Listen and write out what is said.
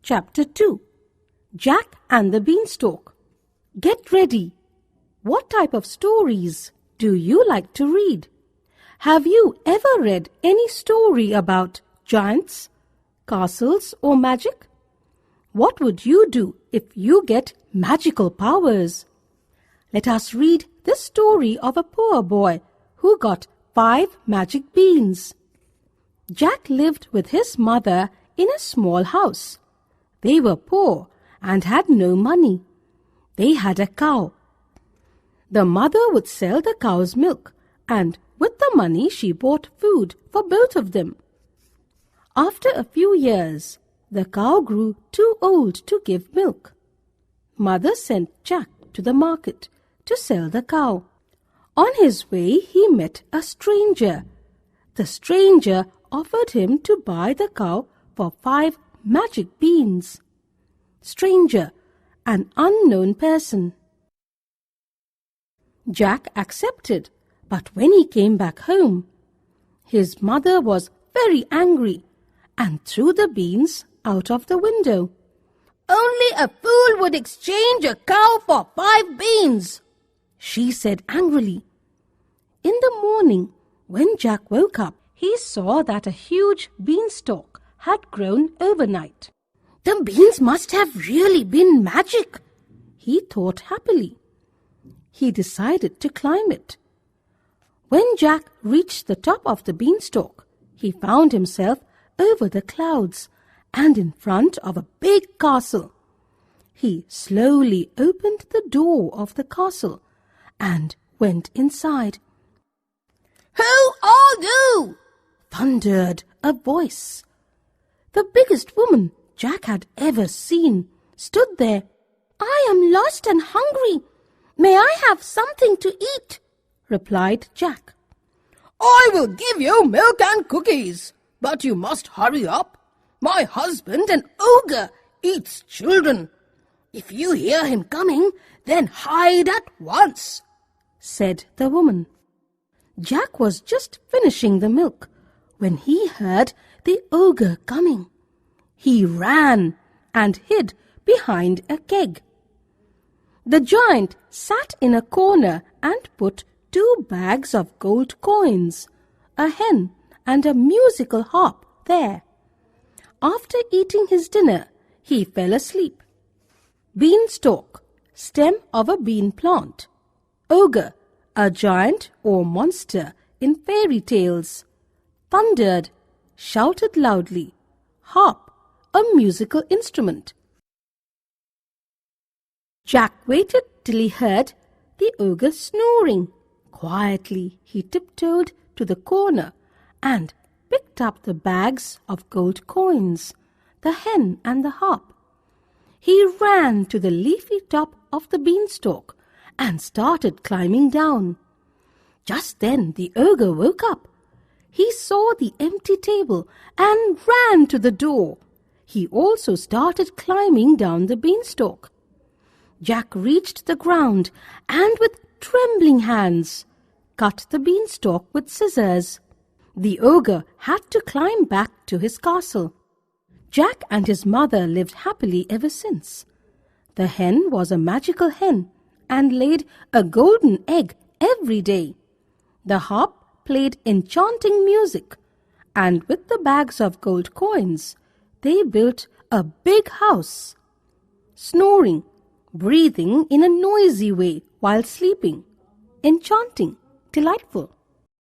Chapter 2. Jack and the Beanstalk. Get ready. What type of stories do you like to read? Have you ever read any story about giants, castles, or magic? What would you do if you get magical powers? Let us read this story of a poor boy who got 5 magic beans. Jack lived with his mother in a small house. They were poor and had no money. They had a cow. The mother would sell the cow's milk, and with the money she bought food for both of them. After a few years, the cow grew too old to give milk. Mother sent Jack to the market to sell the cow. On his way, he met a stranger. The stranger offered him to buy the cow for 5 magic beans. Stranger, an unknown person. Jack accepted, but when he came back home, his mother was very angry and threw the beans out of the window. "Only a fool would exchange a cow for 5 beans," she said angrily. In the morning, when Jack woke up, he saw that a huge beanstalk had grown overnight. "The beans must have really been magic," he thought happily. He decided to climb it. When Jack reached the top of the beanstalk, he found himself over the clouds and in front of a big castle. He slowly opened the door of the castle and went inside. "Who are you?" thundered a voice. The biggest woman Jack had ever seen stood there. "I am lost and hungry. May I have something to eat?" replied Jack. "I will give you milk and cookies, but you must hurry up. My husband, an ogre, eats children. If you hear him coming, then hide at once," said the woman. Jack was just finishing the milk when he heard the ogre coming. He ran and hid behind a keg. The giant sat in a corner and put 2 bags of gold coins, a hen, and a musical harp there. After eating his dinner, he fell asleep. Beanstalk, stem of a bean plant. Ogre, a giant or monster in fairy tales. Thundered, shouted loudly. Harp, a musical instrument. Jack waited till he heard the ogre snoring. Quietly he tiptoed to the corner and picked up the bags of gold coins, the hen and the harp. He ran to the leafy top of the beanstalk and started climbing down. Just then the ogre woke up. He saw the empty table and ran to the door. He also started climbing down the beanstalk. Jack reached the ground and with trembling hands cut the beanstalk with scissors. The ogre had to climb back to his castle. Jack and his mother lived happily ever since. The hen was a magical hen and laid a golden egg every day. The harp played enchanting music, and with the bags of gold coins, they built a big house. Snoring, breathing in a noisy way while sleeping. Enchanting, delightful.